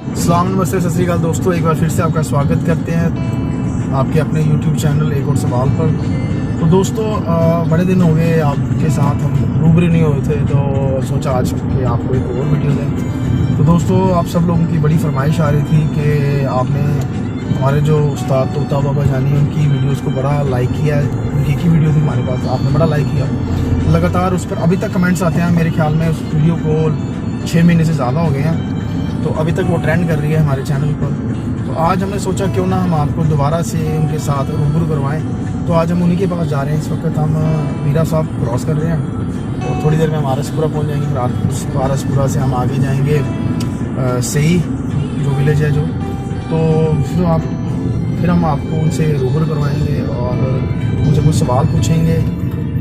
अस्सलाम नमस्ते सत श्री अकाल दोस्तों, एक बार फिर से आपका स्वागत करते हैं आपके अपने YouTube चैनल एक और सवाल पर। तो दोस्तों बड़े दिन हो गए आपके साथ हम रूबरू नहीं हुए थे, तो सोचा आज कि आपको एक और वीडियो दें। तो दोस्तों आप सब लोगों की बड़ी फरमाइश आ रही थी कि आपने हमारे जो उस्ताद तोता बाबा जानी उनकी वीडियोस को बड़ा लाइक किया है। उनकी एक ही वीडियो थी हमारे पास, आपने बड़ा लाइक किया। लगातार उस पर अभी तक कमेंट्स आते हैं। मेरे ख्याल में उस वीडियो को 6 महीने से ज़्यादा हो गए हैं, तो अभी तक वो ट्रेंड कर रही है हमारे चैनल पर। तो आज हमने सोचा क्यों ना हम आपको दोबारा से उनके साथ रूबरू करवाएं। तो आज हम उन्हीं के पास जा रहे हैं। इस वक्त हम मीरा साहब क्रॉस कर रहे हैं और थोड़ी देर में हम आरसपुरा पहुंच जाएंगे। फिर आरसपुरा से हम आगे जाएंगे सही जो विलेज है जो, तो फिर हम आपको उनसे रूबरू करवाएंगे और उनसे कुछ सवाल पूछेंगे।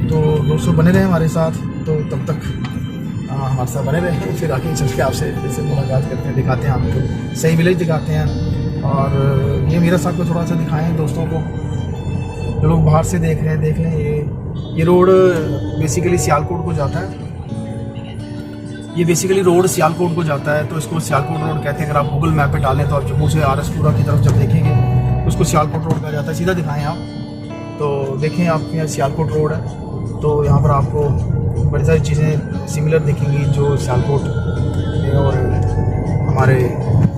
तो दोस्तों बने रहे हमारे साथ, तो तब तक हमारे साथ बने रहे। फिर आगे चल के आपसे जैसे मुलाकात करते हैं, दिखाते हैं आपको सही विलेज दिखाते हैं। और ये मीरा साहब को थोड़ा सा दिखाएं दोस्तों को, जो लोग बाहर से देख रहे हैं देख लें। ये रोड बेसिकली सियालकोट को जाता है। ये बेसिकली रोड सियालकोट को जाता है, तो इसको सियालकोट रोड कहते हैं। अगर आप गूगल मैप पे डालें तो आप जम्मू से आरसपुरा की तरफ जब देखेंगे तो उसको सियालकोट रोड कहा जाता है। सीधा दिखाएं आप, तो देखें आपके यहाँ सियालकोट रोड है। तो यहाँ पर आपको बड़ी सारी चीज़ें सिमिलर दिखेंगी जो सियालकोट और हमारे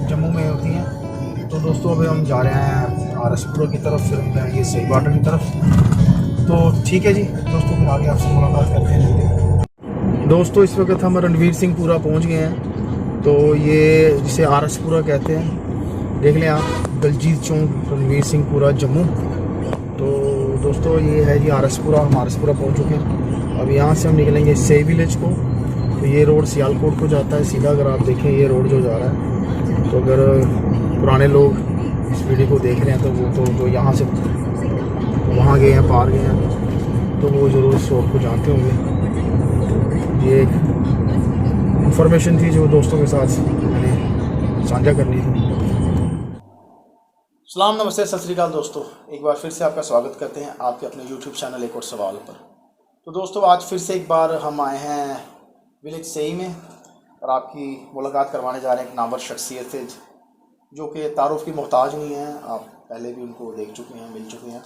जम्मू में होती हैं। तो दोस्तों अभी हम जा रहे हैं आरसपुरा की तरफ, फिर हम जाएंगे सही बाटर की तरफ। तो ठीक है जी दोस्तों, फिर आगे आपसे मुलाकात करते हैं। दोस्तों इस वक्त हम रणवीर सिंह पुरा पहुँच गए हैं। तो ये जिसे आरसपुरा कहते हैं, देख लें आप, दलजीत चौक रणवीर सिंह पुरा जम्मू। तो दोस्तों ये है जी आरसपुरा, हम आरसपुरा पहुँच चुके हैं। अब यहाँ से हम निकलेंगे सही विलेज को। तो ये रोड सियालकोट को जाता है सीधा। अगर आप देखें ये रोड जो जा रहा है, तो अगर पुराने लोग इस वीडियो को देख रहे हैं तो वो तो यहाँ से वहाँ गए हैं, पार गए हैं, तो वो ज़रूर इस रोड को जानते होंगे। ये एक इंफॉर्मेशन थी जो दोस्तों के साथ मैंने साझा करनी थी। सलाम नमस्ते सत श्री अकाल दोस्तों, एक बार फिर से आपका स्वागत करते हैं आपके अपने YouTube चैनल एक और सवाल पर। तो दोस्तों आज फिर से एक बार हम आए हैं विलेज सही में और आपकी मुलाकात करवाने जा रहे हैं एक नामवर शख्सियत से जो कि तारुफ की मोहताज नहीं है। आप पहले भी उनको देख चुके हैं, मिल चुके हैं।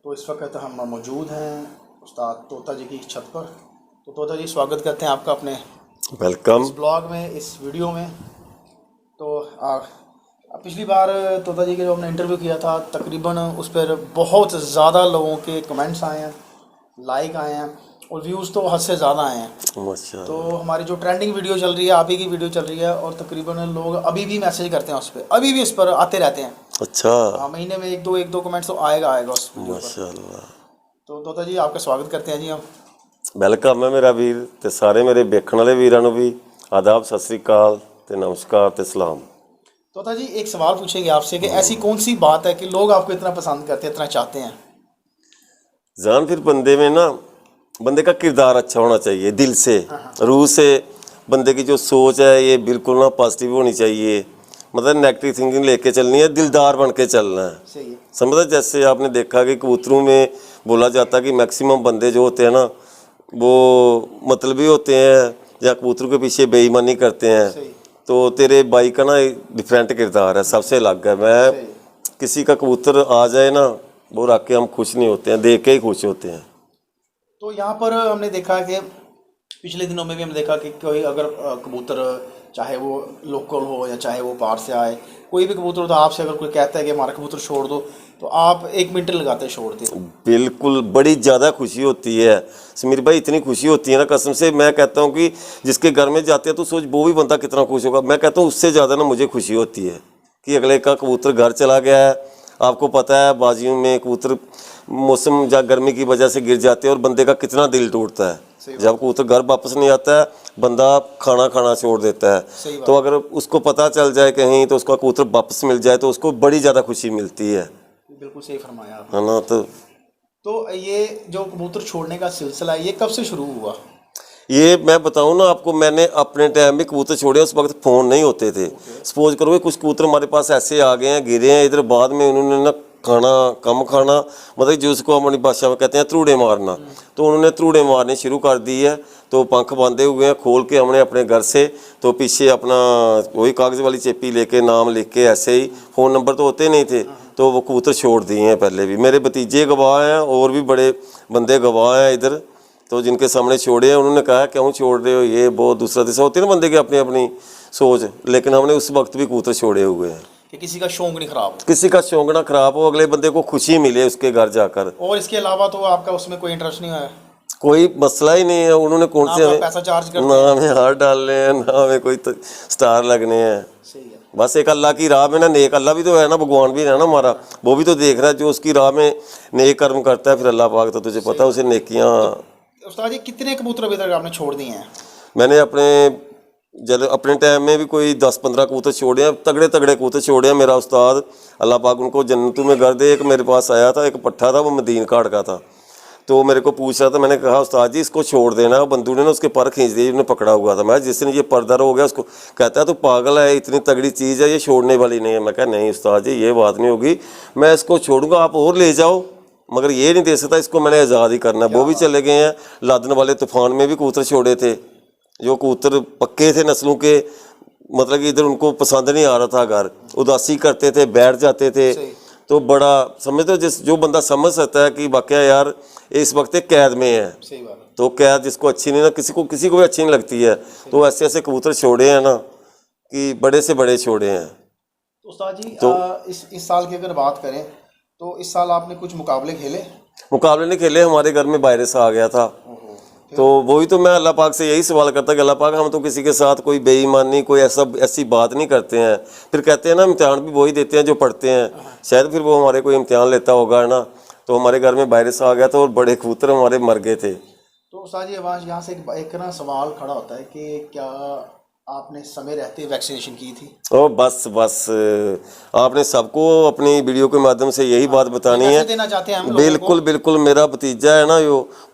तो इस वक्त हम मौजूद हैं उस्ताद तोता जी की छत पर। तो तोता जी स्वागत करते हैं आपका अपने वेलकम इस ब्लॉग में, इस वीडियो में। तो पिछली बार तोता जी के जो हमने इंटरव्यू किया था, तकरीबन उस पर बहुत ज़्यादा लोगों के कमेंट्स आए हैं, लाइक आए हैं और व्यूज़ तो हद से ज़्यादा आए हैं। माशाअल्लाह। तो हमारी जो ट्रेंडिंग वीडियो चल रही है, आप ही की वीडियो चल रही है, और तकरीबन लोग अभी भी मैसेज करते हैं उस पर, अभी भी इस पर आते रहते हैं। अच्छा, महीने में एक दो कमेंट्स तो आएगा उस वीडियो पर। माशाअल्लाह। तो तोता जी आपका स्वागत करते हैं जी हम। वेलकम है मेरा वीर ते सारे मेरे देखने वाले वीरां नूं भी आदाब, सत श्री अकाल ते नमस्कार ते सलाम। तोता जी एक सवाल पूछेंगे आपसे कि ऐसी कौन सी बात है कि लोग आपको इतना पसंद करते हैं, इतना चाहते हैं? जान फिर बंदे में ना, बंदे का किरदार अच्छा होना चाहिए, दिल से रूह से। बंदे की जो सोच है ये बिल्कुल ना पॉजिटिव होनी चाहिए, मतलब नेगेटिव थिंकिंग लेके चलनी है, दिलदार बन के चलना है। सही है। समझा? जैसे आपने देखा कि कबूतरों में बोला जाता है कि मैक्सिमम बंदे जो होते हैं ना वो मतलबी होते हैं या कबूतरों के पीछे बेईमानी करते हैं। सही। तो तेरे भाई का ना डिफरेंट किरदार है, सबसे अलग है। मैं किसी का कबूतर आ जाए ना, वो रख के हम खुश नहीं होते हैं, देख के ही खुश होते हैं। तो यहाँ पर हमने देखा कि पिछले दिनों में भी हमने देखा कि कोई अगर कबूतर, चाहे वो लोकल हो या चाहे वो बाहर से आए, कोई भी कबूतर हो, तो आपसे अगर कोई कहता है कि हमारा कबूतर छोड़ दो, तो आप 1 मिनट लगाते छोड़ते? बिल्कुल, बड़ी ज़्यादा खुशी होती है समीर भाई, इतनी खुशी होती है ना, कसम से। मैं कहता हूँ कि जिसके घर में जाते हैं तो सोच वो भी बंदा कितना खुश होगा। मैं कहता हूँ उससे ज़्यादा ना मुझे खुशी होती है कि अगले का कबूतर घर चला गया है। आपको पता है बाजियों में कबूतर मौसम या गर्मी की वजह से गिर जाते हैं और बंदे का कितना दिल टूटता है। जब कबूतर घर वापस नहीं आता है, बंदा खाना छोड़ देता है। तो अगर उसको पता चल जाए कहीं तो उसका कबूतर वापस मिल जाए तो उसको बड़ी ज़्यादा खुशी मिलती है। बिल्कुल सही फरमाया आपने। है ना? तो ये जो कबूतर छोड़ने का सिलसिला है, ये कब से शुरू हुआ? ये मैं बताऊं ना आपको, मैंने अपने टाइम में कबूतर छोड़े, उस वक्त फ़ोन नहीं होते थे। सपोज करो कुछ कबूतर हमारे पास ऐसे आ गए हैं, गिरे हैं इधर, बाद में उन्होंने ना खाना कम खाना, मतलब जिसको हमारी भाषा में कहते हैं त्रूड़े मारना, तो उन्होंने त्रूड़े मारने शुरू कर दी है। तो पंख बांधे हुए हैं, खोल के हमने अपने घर से, तो पीछे अपना वही कागज़ वाली चेपी लेके नाम लिख के, ऐसे ही फ़ोन नंबर तो होते नहीं थे, तो वो कबूतर छोड़ दिए हैं। पहले भी मेरे भतीजे गवाह हैं और भी बड़े बंदे गवाह हैं इधर, तो जिनके सामने छोड़े हैं उन्होंने कहा क्यों छोड़ रहे हो, ये बहुत दूसरा तीसरा होती है ना बंदे की अपनी अपनी सोच, लेकिन हमने उस वक्त भी कबूतर छोड़े हुए हैं कि किसी का शौक नहीं खराब हो। किसी का शौक ना खराब हो, अगले बंदे को खुशी मिले उसके घर जाकर। और इसके अलावा तो आपका उसमें कोई इंटरेस्ट नहीं है? कोई मसला ही नहीं है। उन्होंने कौन से हमें पैसा चार्ज करते ना हमें हाथ डालने हैं, ना हमें कोई स्टार लगने हैं। सही है। बस एक अल्लाह की राह में ना, नेक अल्लाह भी तो है ना, भगवान भी है ना हमारा, वो भी तो देख रहा है। जो उसकी राह में नेक कर्म करता है, फिर अल्लाह पाक तो तुझे पता है उसे नेकियां। उस्ताद जी कितने कबूतर अभी तक आपने छोड़ दिए हैं? मैंने अपने टाइम में भी कोई 10-15 कबूतर छोड़े हैं, तगड़े तगड़े कबूतर छोड़े हैं। मेरा उस्ताद अल्लाह पाक उनको जन्नतों में कर दे, एक मेरे पास आया था, एक पट्ठा था, वो मदीन काट का था, तो मेरे को पूछ रहा था। मैंने कहा उस्ताद जी इसको छोड़ देना। बंदू ने ना उसके पर खींच दिए, उन्हें पकड़ा हुआ था। मैं जिस दिन ये परदर हो गया उसको कहता है तो पागल है, इतनी तगड़ी चीज़ है, ये छोड़ने वाली नहीं है। मैं कहा नहीं उस्ताद जी ये बात नहीं होगी, मैं इसको छोड़ूंगा, आप और ले जाओ, मगर ये नहीं दे सकता, इसको मैंने आज़ाद ही करना है। वो भी चले गए हैं। लादन वाले तूफान में भी कबूतर छोड़े थे, जो कबूतर पक्के थे नस्लों के, मतलब कि इधर उनको पसंद नहीं आ रहा था, घर उदासी करते थे, बैठ जाते थे। तो बड़ा समझते हो, जो बंदा समझ सकता है कि वाकया यार इस वक्त एक कैद में है, सही बात है। तो कैद जिसको अच्छी नहीं ना, किसी को भी अच्छी नहीं लगती है, तो ऐसे ऐसे कबूतर छोड़े हैं ना कि बड़े से बड़े छोड़े हैं। तो उस्ताद जी इस साल की अगर बात करें तो इस साल आपने कुछ मुकाबले खेले? मुकाबले नहीं खेले, हमारे घर में वायरस आ गया था। तो वही तो मैं अल्लाह पाक से यही सवाल करता कि अल्लाह पाक हम तो किसी के साथ कोई बेईमानी कोई ऐसी बात नहीं करते हैं। फिर कहते हैं ना इम्तिहान भी वही देते हैं जो पढ़ते हैं, शायद फिर वो हमारे कोई इम्तिहान लेता होगा ना। तो हमारे घर में वायरस आ गया था और बड़े कबूतर हमारे मर गए थे। तो उस्ताद जी यहाँ से एक ना सवाल खड़ा होता है कि क्या आपने समय रहते वैक्सीनेशन की थी? ओ बस आपने सबको अपनी वीडियो के माध्यम से यही बात बतानी है। देना चाहते हैं हम बिल्कुल बिल्कुल। मेरा भतीजा है ना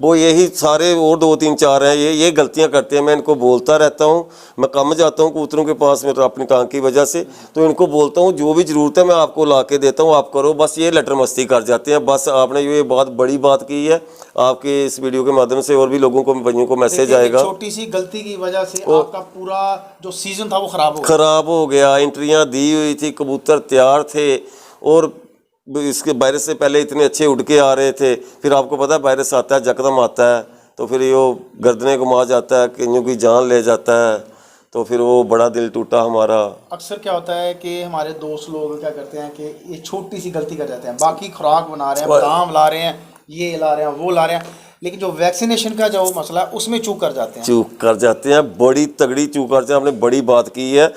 वो यही सारे और 2-3-4 हैं, ये गलतियां करते हैं। मैं इनको बोलता रहता हूँ, मैं कम जाता हूँ कबूतरों के पास में अपनी टांग की वजह से, तो इनको बोलता हूँ जो भी ज़रूरत है मैं आपको ला के देता हूँ, आप करो। बस ये लटर मस्ती कर जाते हैं। बस आपने ये बहुत बड़ी बात की है, आपके इस वीडियो के माध्यम से और भी लोगों को भाइयों को मैसेज आएगा। छोटी सी गलती की वजह से आपका पूरा जो सीजन था वो खराब हो गया। एंट्रियां दी हुई थी, कबूतर तैयार थे और इसके वायरस से पहले इतने अच्छे उड़ के आ रहे थे। फिर आपको पता है वायरस आता है, यकदम आता है, तो फिर ये गर्दनें घुमा जाता है, कईयों की जान ले जाता है, तो फिर वो बड़ा दिल टूटा हमारा। अक्सर क्या होता है कि हमारे दोस्त लोग क्या करते हैं कि ये छोटी सी गलती कर जाते हैं, बाकी खुराक बना रहे हैं, बादाम ला रहे हैं, ये ला रहे हैं, वो ला रहे हैं, लेकिन जो वैक्सीनेशन का जो मसला है उसमें चूक कर जाते हैं। बड़ी तगड़ी चूक करते हैं। आपने बड़ी बात की है।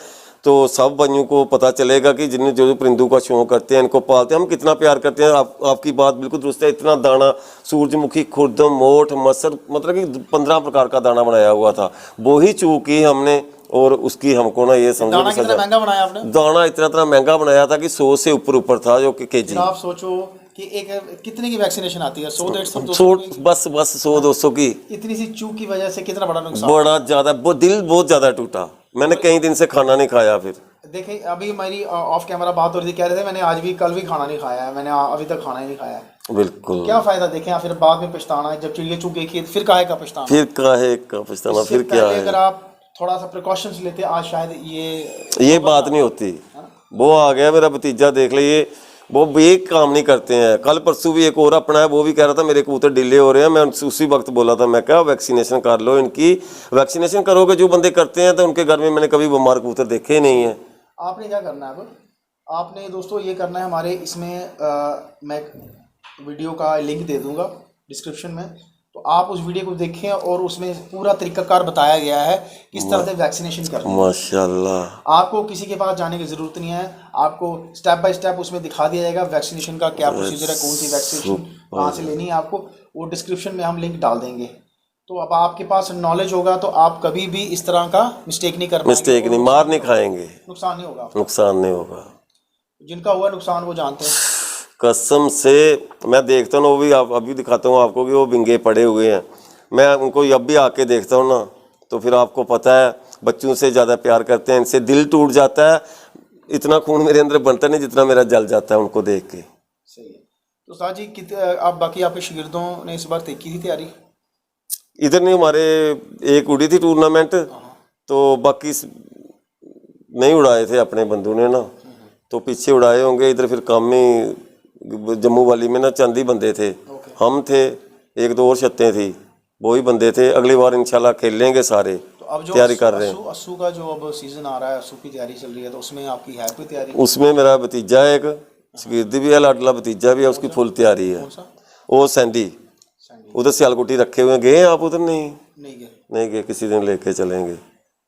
तो सब भाइयों को पता चलेगा कि जिन्हें जो परिंदों का शौक करते हैं, इनको पालते हैं, हम कितना प्यार करते हैं। आपकी बात बिल्कुल दुरुस्त है। इतना दाना सूरजमुखी, खुर्दम, मोठ, मसर, मतलब कि 15 प्रकार का दाना बनाया हुआ था, वो ही चूक की हमने, और उसकी हमको ना ये समझो दाना कितना महंगा बनाया आपने? दाना इतना महंगा बनाया था कि 100 से ऊपर था जो कि केजी। आप सोचो कि एक कितने की वैक्सीनेशन आती है? 100-150 बस 100-200 की। इतनी सी चूक की वजह से कितना बड़ा नुकसान, बड़ा ज्यादा, दिल बहुत ज्यादा टूटा। मैंने कई दिन से खाना नहीं खाया। फिर देखिए अभी मेरी ऑफ कैमरा बात हो रही थी, कह रहे थे मैंने आज भी कल भी खाना नहीं खाया है, मैंने अभी तक खाना ही नहीं खाया है। बिल्कुल क्या फायदा, देखें फिर बाद में पछताना है। जब चिड़िया चूक गई फिर काहे का पछताना, फिर क्या है। अगर आप थोड़ा सा प्रिकॉशंस लेते आज शायद ये बात नहीं होती। वो आ गया मेरा भतीजा, देख लीजिए, वो भी काम नहीं करते हैं। कल परसों भी एक और अपना है, वो भी कह रहा था मेरे कबूतर डिले हो रहे हैं। मैं उसी वक्त बोला था, मैं क्या वैक्सीनेशन कर लो इनकी। वैक्सीनेशन करोगे जो बंदे करते हैं तो उनके घर में मैंने कभी बीमार कबूतर देखे ही नहीं है। आपने क्या करना है अब, आपने दोस्तों ये करना है, हमारे इसमें मैं वीडियो का लिंक दे दूंगा डिस्क्रिप्शन में, तो आप उस वीडियो को देखें और उसमें पूरा तरीकाकार बताया गया है किस तरह से वैक्सीनेशन करना है। माशाल्लाह। आपको किसी के पास जाने की ज़रूरत नहीं है, आपको स्टेप बाय स्टेप उसमें दिखा दिया जाएगा वैक्सीनेशन का क्या प्रोसीजर है, कौन सी वैक्सीनेशन कहाँ से लेनी है आपको, वो डिस्क्रिप्शन में हम लिंक डाल देंगे। तो अब आपके पास नॉलेज होगा तो आप कभी भी इस तरह का मिस्टेक नहीं कर मार नहीं खाएंगे, नुकसान नहीं होगा। जिनका हुआ नुकसान वो जानते हैं। कसम से मैं देखता हूँ, वो भी अभी दिखाता हूँ आपको कि वो बिंगे पड़े हुए हैं। मैं उनको अब भी आके देखता हूँ ना, तो फिर आपको पता है बच्चों से ज़्यादा प्यार करते हैं, इनसे दिल टूट जाता है। इतना खून मेरे अंदर बनता नहीं जितना मेरा जल जाता है उनको देख के। सही है। तो उस्ताद जी आप बाकी आपके शागिर्दों ने इस बार की थी तैयारी? इधर नहीं, हमारे एक उड़ी थी टूर्नामेंट, तो बाकी नहीं उड़ाए थे अपने बंधु ने ना, तो पीछे उड़ाए होंगे। इधर फिर कामी जम्मू वाली में ना चंद ही बंदे थे, हम थे, एक दो और छत्तें थी, वो ही बंदे थे। अगली बार इंशाल्लाह खेल लेंगे सारे, तो अब जो तैयारी कर रहे हैं। अस्सू का जो अब सीजन आ रहा है, अस्सू की तैयारी चल रही है, तो उसमें आपकी है कोई तैयारी? उसमें मेरा भतीजा है, एक शकीर्दी भी है, लाडला भतीजा भी है, उसकी फुल तैयारी है। कौन सा? वो सैंडी, उधर सियालकोटी रखे हुए हैं। गए हैं आप उधर? नहीं नहीं गए। नहीं गए, किसी दिन लेके चलेंगे।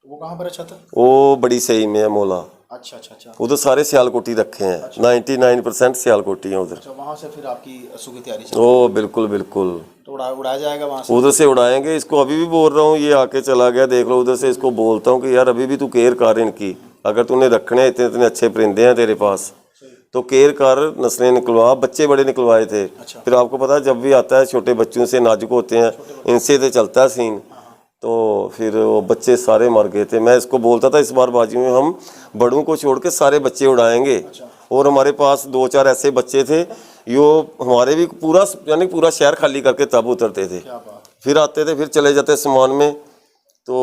वो कहाँ पर अच्छा था? वो बड़ी सही में है मोला, अच्छा अच्छा अच्छा। उधर सारे सियालकोटी रखे हैं, 99% सियालकोटी हैं उधर। अच्छा, वहाँ से फिर आपकी अस्सू की तैयारी चल ओ बिल्कुल बिल्कुल, तो उड़ाया जाएगा वहाँ से? उधर से उड़ाएंगे इसको। अभी भी बोल रहा हूँ, ये आके चला गया, देख लो उधर से। इसको बोलता हूँ कि यार अभी भी तू केयर कर इनकी, अगर तूने रखने हैं, इतने इतने अच्छे परिंदे हैं तेरे पास, तो केयर कर, नस्लें निकलवा। बच्चे बड़े निकलवाए थे। फिर आपको पता है जब भी आता है छोटे बच्चों से नाजुक होते हैं, इनसे तो चलता है सीन, तो फिर वो बच्चे सारे मर गए थे। मैं इसको बोलता था इस बार बाजी में हम बड़ों को छोड़ के सारे बच्चे उड़ाएंगे। और हमारे पास 2-4 ऐसे बच्चे थे, यो हमारे भी पूरा यानी पूरा शहर खाली करके तब उतरते थे, फिर आते थे, फिर चले जाते सामान में, तो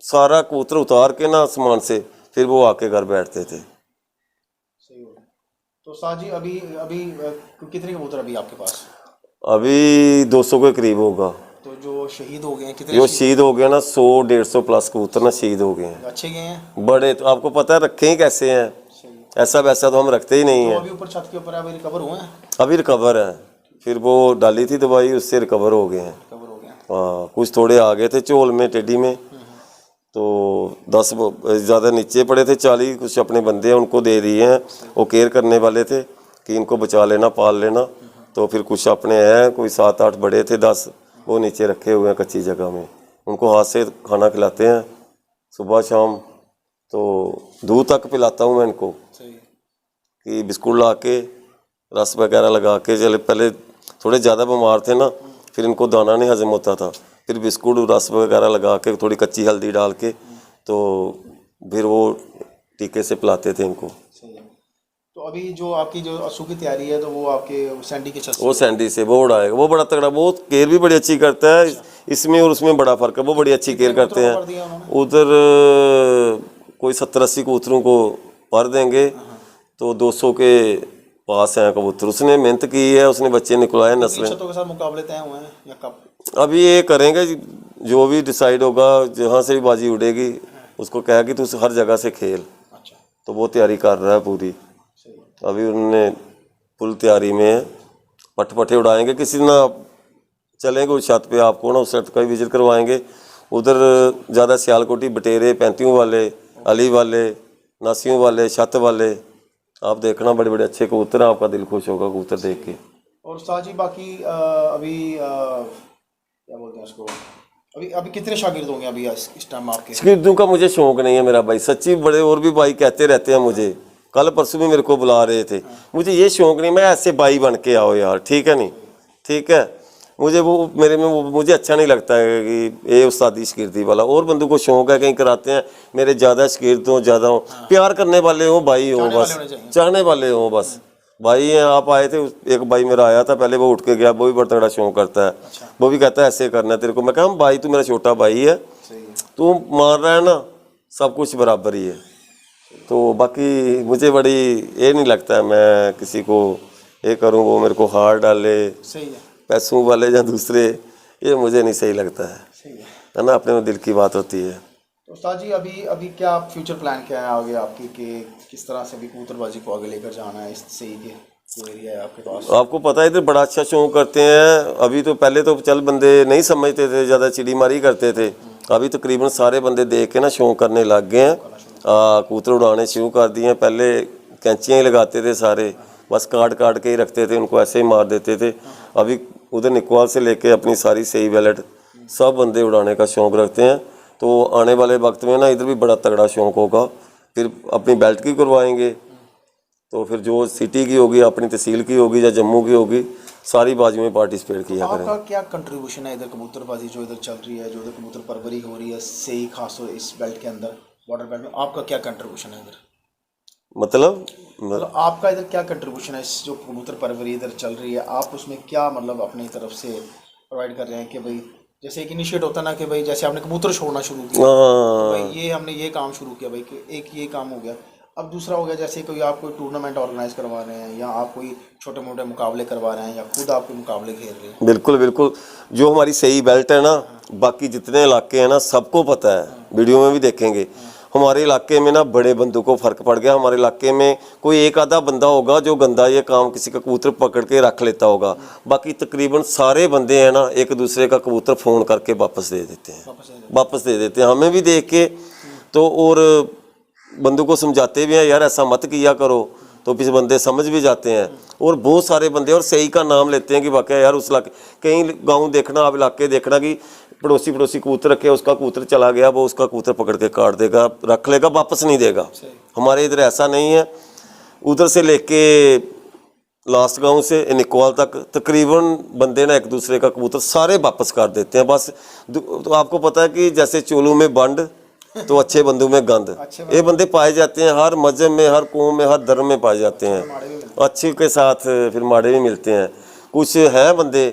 सारा कबूतर उतार के ना सामान से फिर वो आके घर बैठते थे। सही हो। तो उस्ताद जी अभी अभी कितने कबूतर अभी आपके पास? अभी 200 के करीब होगा। तो जो शहीद हो गए हैं कितने? जो शहीद हो गए ना 100-150 प्लस कबूतर ना शहीद हो गए हैं। अच्छे गए हैं? बड़े तो आपको पता है रखे ही कैसे हैं, ऐसा वैसा तो हम रखते ही नहीं तो हैं। अभी ऊपर छत के ऊपर अभी रिकवर हुए हैं? अभी रिकवर है, फिर वो डाली थी दवाई, उससे रिकवर हो गए हैं। रिकवर हो गए हैं। हाँ, कुछ थोड़े आ गए थे चोल में, टेडी में, तो 10 ज़्यादा नीचे पड़े थे, 40 कुछ अपने बंदे हैं उनको दे दिए हैं। वो केयर करने वाले थे कि इनको बचा लेना, पाल लेना। तो फिर कुछ अपने हैं, कोई 7-8 बड़े थे, 10 वो नीचे रखे हुए हैं कच्ची जगह में। उनको हाथ से खाना खिलाते हैं सुबह शाम, तो दूध तक पिलाता हूँ मैं इनको, कि बिस्कुट ला के रस वगैरह लगा के। चले पहले थोड़े ज़्यादा बीमार थे ना, फिर इनको दाना नहीं हजम होता था, फिर बिस्कुट रस वगैरह लगा के थोड़ी कच्ची हल्दी डाल के, तो फिर वो टीके से पिलाते थे इनको। तो अभी जो आपकी जो अस्सू की तैयारी है, तो वो आपके सैंडी के छत से? वो सैंडी से वो उड़ाएगा, वो बड़ा तगड़ा, वो केयर भी बड़ी अच्छी करता है। इसमें और उसमें बड़ा फर्क है, वो बड़ी अच्छी केयर करते हैं। उधर कोई 70-80 कबूतरों को पर देंगे, तो 200 के पास हैं कबूतर। उसने मेहनत की है, उसने बच्चे निकलवाए, नस्लें। छतों के साथ मुकाबले तय हुए हैं या कब? अभी ये करेंगे, जो भी डिसाइड होगा, जहाँ से भी बाजी उड़ेगी उसको कहा कि तू हर जगह से खेल। अच्छा, तो वो तैयारी कर रहा है पूरी। अभी उन्होंने फुल तैयारी में है, पटपटे उड़ाएंगे। किसी दिन आप चलेंगे उस छत पे, आपको ना उस छत का विजिट करवाएंगे। उधर ज़्यादा सियालकोटी, बटेरे, 35 वाले, अली वाले, नासियों वाले, छत वाले, आप देखना बड़े बड़े अच्छे कबूतर हैं, आपका दिल खुश होगा कबूतर देख के। और उस्ताद जी बाकी अभी क्या बोलते हैं उसको, अभी अभी कितने शागिर्द होंगे अभी इस टाइम आपके? शागिर्दों का मुझे शौक नहीं है मेरा भाई, सच्ची। बड़े और भी भाई कहते रहते हैं मुझे, कल परसों भी मेरे को बुला रहे थे। मुझे ये शौक नहीं, मैं ऐसे भाई बन के आओ यार, ठीक है नहीं, ठीक है। मुझे वो मेरे में वो मुझे अच्छा नहीं लगता है कि ये उस्तादी शागिर्दी वाला। और बंदों को शौक है, कहीं कराते हैं, मेरे ज़्यादा शागिर्द हों, ज़्यादा हों, प्यार करने वाले हों, भाई हों, बस चाहने वाले हों, बस भाई हैं। आप आए थे, एक भाई मेरा आया था पहले, वो उठ के गया, वो भी बड़ा तगड़ा शौक करता है। वो भी कहता है ऐसे करना है तेरे को। मैं कहा भाई तू मेरा छोटा भाई है, तू मान रहा है ना, सब कुछ बराबर ही है। तो बाकी मुझे बड़ी ये नहीं लगता है मैं किसी को ये करूँ वो मेरे को हार डाले, सही है, पैसों वाले या दूसरे, ये मुझे नहीं सही लगता है। सही है ना, अपने में दिल की बात होती है। तो उस्ताद जी अभी अभी क्या फ्यूचर प्लान क्या है आगे आपकी, कि किस तरह से भी कबूतरबाजी को आगे लेकर जाना है? इस सही के जो एरिया है आपके पास, आपको पता है इधर बड़ा अच्छा शौक करते हैं। अभी तो पहले तो चल बंदे नहीं समझते थे, ज़्यादा चिड़ी मारी करते थे। अभी तकरीबन सारे बंदे देख के ना शौक करने लग गए हैं, कबूतर उड़ाने शुरू कर दिए हैं। पहले कैंचियाँ ही लगाते थे सारे, बस काट काट के ही रखते थे, उनको ऐसे ही मार देते थे। अभी उधर निकवाल से लेके अपनी सारी सही वैलेट सब बंदे उड़ाने का शौक़ रखते हैं। तो आने वाले वक्त में ना इधर भी बड़ा तगड़ा शौक़ होगा। फिर अपनी बेल्ट की करवाएंगे, तो फिर जो सिटी की होगी, अपनी तहसील की होगी या जम्मू की होगी, सारी बाजी में पार्टिसिपेट किया करें। आपका क्या कंट्रीब्यूशन है इधर कबूतरबाजी जो इधर चल रही है, जो इधर कबूतर परवरी हो रही है, सही खास इस बेल्ट के अंदर, बॉर्डर बेल्ट में, आपका क्या कंट्रीब्यूशन है इधर? मतलब मतलब आपका इधर क्या कंट्रीब्यूशन है इस जो कबूतर परवरी इधर चल रही है, आप उसमें क्या मतलब अपनी तरफ से प्रोवाइड कर रहे हैं कि भाई जैसे एक इनिशिएट होता ना कि भाई जैसे आपने कबूतर छोड़ना शुरू किया तो भाई ये हमने ये काम शुरू किया भाई कि एक ये काम हो गया, अब दूसरा हो गया जैसे कोई आप कोई टूर्नामेंट ऑर्गेनाइज करवा रहे हैं या आप कोई छोटे मोटे मुकाबले करवा रहे हैं या खुद आप कोई मुकाबले खेल रहे हैं। बिल्कुल बिल्कुल, जो हमारी सही बेल्ट है ना, बाकी जितने इलाके हैं ना सबको पता है, वीडियो में भी देखेंगे। हमारे इलाके में ना बड़े बंदों को फ़र्क पड़ गया। हमारे इलाके में कोई एक आधा बंदा होगा जो गंदा ये काम किसी का कबूतर पकड़ के रख लेता होगा, बाकी तकरीबन सारे बंदे हैं ना एक दूसरे का कबूतर फ़ोन करके वापस दे देते हैं, हमें भी देख के तो, और बंदों को समझाते भी हैं यार ऐसा मत किया करो, तो फिर बंदे समझ भी जाते हैं। और बहुत सारे बंदे और सही का नाम लेते हैं कि वाकई यार उस इलाके, कहीं गांव देखना, आप इलाके देखना कि पड़ोसी कबूतर रखे, उसका कबूतर चला गया, वो उसका कबूतर पकड़ के काट देगा, रख लेगा, वापस नहीं देगा। हमारे इधर ऐसा नहीं है। उधर से लेके लास्ट गांव से निकोल तक तकरीबन बंदे ना एक दूसरे का कबूतर सारे वापस कर देते हैं। बस तो आपको पता है कि जैसे चोलू में बंड तो अच्छे बंदों में गंद, ये बंदे पाए जाते हैं हर मजहब में, हर कौम में, हर धर्म में पाए जाते हैं। अच्छे के साथ फिर माड़े भी मिलते हैं। कुछ है बंदे,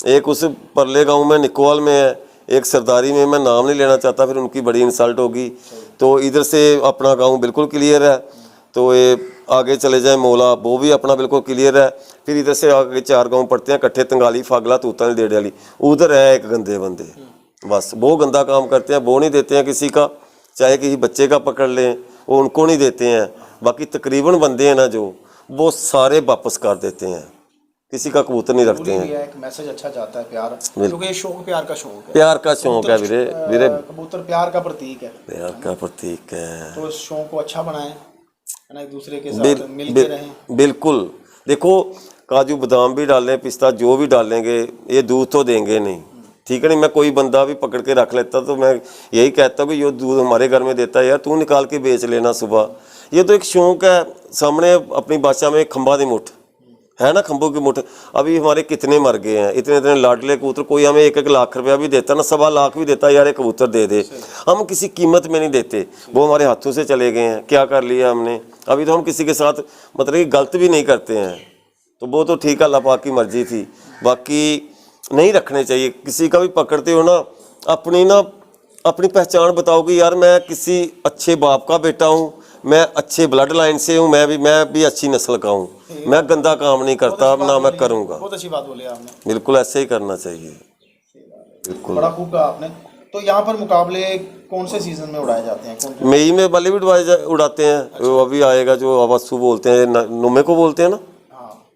एक उस परले गांव में निकोल में है, एक सरदारी में, मैं नाम नहीं लेना चाहता फिर उनकी बड़ी इंसल्ट होगी। तो इधर से अपना गांव बिल्कुल क्लियर है, तो ये आगे चले जाए मौला, वो भी अपना बिल्कुल क्लियर है। फिर इधर से आगे 4 गांव पड़ते हैं इकट्ठे, तंगाली, फागला, तूतल, डेढ़ वाली, उधर है एक गंदे बंदे, बस वो गंदा काम करते हैं, वो नहीं देते हैं किसी का, चाहे किसी बच्चे का पकड़ लें वो उनको नहीं देते हैं। बाकी तकरीबन बंदे हैं ना जो वो सारे वापस कर देते हैं, किसी का कबूतर नहीं रखते हैं। एक मैसेज अच्छा जाता है, प्यार, क्योंकि ये शौक प्यार का शौक है, प्यार का शौक है वीरे, कबूतर प्यार का प्रतीक है, प्यार का प्रतीक है। तो इस शौक को अच्छा बनाएं, है ना, एक दूसरे के साथ मिलके रहें। बिल्कुल, देखो काजू बादाम भी डालें, पिस्ता जो भी डालेंगे, ये दूध तो देंगे नहीं, ठीक है नहीं। मैं कोई बंदा भी पकड़ के रख लेता तो मैं यही कहता हूँ कि ये दूध हमारे घर में देता है यार, तू निकाल के बेच लेना सुबह। ये तो एक शौक है। सामने अपनी भाषा में खंबा दी मुठ है ना, खंभों की मुठ। अभी हमारे कितने मर गए हैं, इतने इतने लाडले कबूतर, कोई हमें 1-1 लाख रुपया भी देता ना, 1.25 लाख भी देता यार एक कबूतर दे दे, हम किसी कीमत में नहीं देते। वो हमारे हाथों से चले गए हैं, क्या कर लिया हमने। अभी तो हम किसी के साथ मतलब कि गलत भी नहीं करते हैं, तो वो तो ठीक है, अल्लाह पाक की मर्जी थी। बाकी नहीं रखने चाहिए। किसी का भी पकड़ते हो ना, अपनी पहचान बताओ कि यार मैं किसी अच्छे बाप का बेटा हूँ, मैं अच्छे ब्लड लाइन से हूँ, मैं भी अच्छी नस्ल का हूँ, मैं गंदा काम नहीं करता, ना मैं करूँगा। बहुत अच्छी बात बोली आपने, बिल्कुल ऐसे ही करना चाहिए। बिल्कुल बड़ा खूब कहा आपने। तो यहाँ पर मुकाबले कौन से सीजन में उड़ाए जाते हैं? मई में वाले भी उड़ाते हैं। वो अभी आएगा जो आवासू बोलते हैं, नुमे को बोलते हैं ना,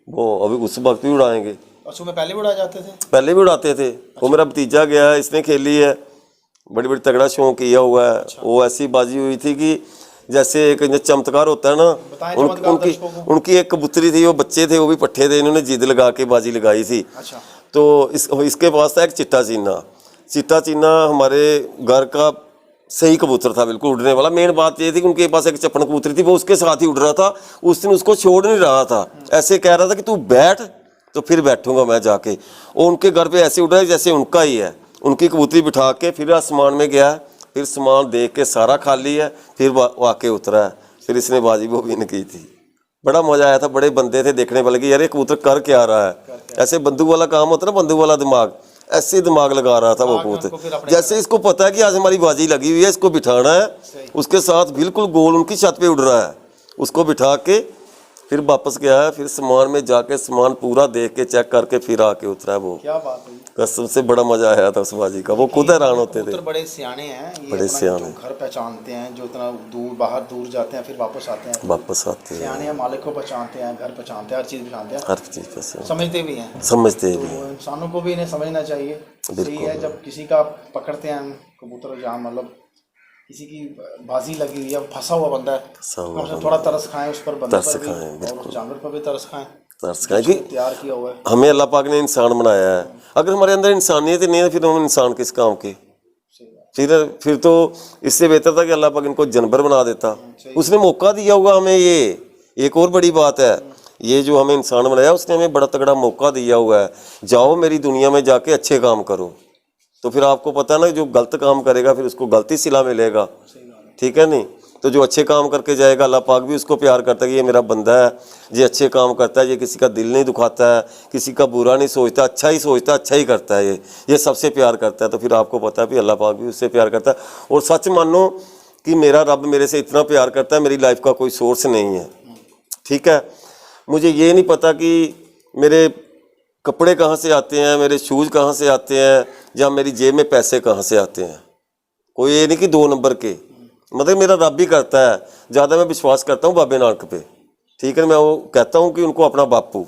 वो अभी उस वक्त भी उड़ाएंगे। असू में पहले भी उड़ाए जाते थे? पहले भी उड़ाते थे। वो मेरा भतीजा गया है, इसने खेली है, बड़ी बड़ी तगड़ा शौक किया हुआ है। वो ऐसी बाजी हुई थी कि जैसे एक चमत्कार होता है ना, उनकी एक कबूतरी थी, वो बच्चे थे, वो भी पट्ठे थे, इन्होंने जिद लगा के बाजी लगाई थी। तो इसके पास था एक चिट्टा चीना हमारे घर का सही कबूतर था, बिल्कुल उड़ने वाला। मेन बात ये थी कि उनके पास एक चप्पन कबूतरी थी, वो उसके साथ ही उड़ रहा था। उस दिन उसको छोड़ नहीं रहा था, ऐसे कह रहा था कि तू बैठ तो फिर बैठूंगा मैं जाके। वो उनके घर पे ऐसे उड़ रहा है जैसे उनका ही है। उनकी कबूतरी बिठा के फिर आसमान में गया, फिर सामान देख के सारा खाली है, फिर वाके उतरा है, फिर इसने बाजी वो भी की थी। बड़ा मजा आया था, बड़े बंदे थे देखने वाले कि यार ये कबूतर कर क्या रहा है। ऐसे बंदूक वाला काम होता है ना, बंदूक वाला दिमाग, ऐसे दिमाग लगा रहा था वो कबूतर। जैसे इसको पता है कि आज हमारी बाजी लगी हुई है, इसको बिठाना है, उसके साथ बिल्कुल गोल उनकी छत पे उड़ रहा है, उसको बिठा के फिर वापस गया है, फिर सामान में जाके सामान पूरा देख के चेक करके फिर आके उतरा है। वो क्या बात है, कसम से बड़ा मजा आया था उस बाजी का। वो खुद हैरान होते थे। बड़े सियाने हैं, ये बड़े सियाने, जो घर पहचानते हैं, जो इतना बाहर दूर जाते हैं फिर वापस आते हैं, सियाने हैं, मालिक को पहचानते हैं, घर पहचानते हैं, हर चीज़ पहचानते हैं, हर चीज़ पहचानते, समझते भी हैं, तो इंसानों को भी इन्हें समझना चाहिए। सही है, जब किसी का पकड़ते हैं कबूतर, जहाँ मतलब किसी की बाजी लगी हुई है, फंसा हुआ बंदा है, तो थोड़ा तरस खाएं उस पर, बंदे पर भी और जानवर पर भी तरस खाएं कि तैयार किया हुआ है। हमें अल्लाह पाक ने इंसान बनाया है, अगर हमारे अंदर इंसानियत नहीं है फिर हम इंसान किस काम के। फिर तो इससे बेहतर था कि अल्लाह पाक इनको जानवर बना देता। उसने मौका दिया होगा हमें। ये एक और बड़ी बात है, ये जो हमें इंसान बनाया उसने हमें बड़ा तगड़ा मौका दिया हुआ है, जाओ मेरी दुनिया में जाके अच्छे काम करो। तो फिर आपको पता है ना, जो गलत काम करेगा फिर उसको गलती सिला मिलेगा, ठीक है नहीं। तो जो अच्छे काम करके जाएगा अल्लाह पाक भी उसको प्यार करता है कि ये मेरा बंदा है, ये अच्छे काम करता है, ये किसी का दिल नहीं दुखाता है, किसी का बुरा नहीं सोचता, अच्छा ही सोचता, अच्छा ही करता है, ये सबसे प्यार करता है। तो फिर आपको पता है भी अल्लाह पाक भी उससे प्यार करता है। और सच मानो कि मेरा रब मेरे से इतना प्यार करता है, मेरी लाइफ का कोई सोर्स नहीं है, ठीक है। मुझे ये नहीं पता कि मेरे कपड़े कहाँ से आते हैं, मेरे शूज़ कहाँ से आते हैं, या मेरी जेब में पैसे कहाँ से आते हैं। कोई ये नहीं कि 2 नंबर के, मतलब मेरा रब भी करता है। ज़्यादा मैं विश्वास करता हूँ बाबे नानक पे, ठीक है। मैं वो कहता हूँ कि उनको अपना बापू।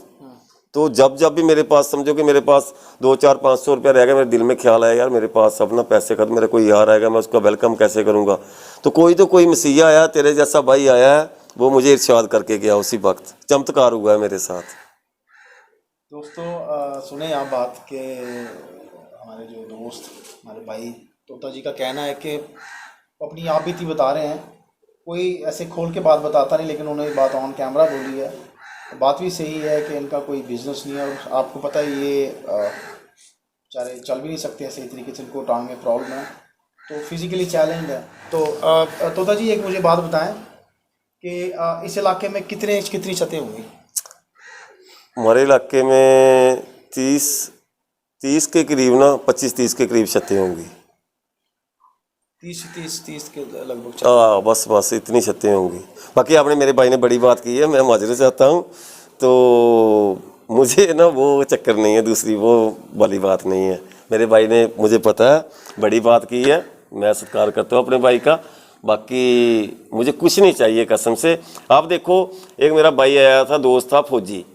तो जब भी मेरे पास समझो कि मेरे पास 200-400-500 रुपया रहेगा, मेरे दिल में ख्याल आया यार मेरे पास सब ना पैसे खत्म, मेरा कोई यार आएगा मैं उसका वेलकम कैसे करूँगा, तो कोई मसीहा आया, तेरे जैसा भाई आया है, वो मुझे इरशाद करके गया। उसी वक्त चमत्कार हुआ है मेरे साथ। दोस्तों सुने आप बात के हमारे जो दोस्त हमारे भाई तोता जी का कहना है कि वो अपनी आप बीती बता रहे हैं, कोई ऐसे खोल के बात बताता नहीं, लेकिन उन्होंने बात ऑन कैमरा बोली है। बात भी सही है कि इनका कोई बिजनेस नहीं है, और आपको पता है ये बेचारे चल भी नहीं सकते सही तरीके से, इनको टांग में प्रॉब्लम है, तो फिज़िकली चैलेंज है। तो तोता जी एक मुझे बात बताएं कि इस इलाके में कितनी छतें होंगी? हमारे इलाके में 30 के करीब ना, 25-30 के करीब छतें होंगी। 30 के लगभग। हाँ बस इतनी छतें होंगी। बाकी आपने मेरे भाई ने बड़ी बात की है, मैं माजरे चाहता हूँ, तो मुझे ना वो चक्कर नहीं है, दूसरी वो वाली बात नहीं है। मेरे भाई ने मुझे पता है बड़ी बात की है, मैं सत्कार करता हूँ अपने भाई का। बाकी मुझे कुछ नहीं चाहिए कसम से। आप देखो एक मेरा भाई आया था, दोस्त था फौजी,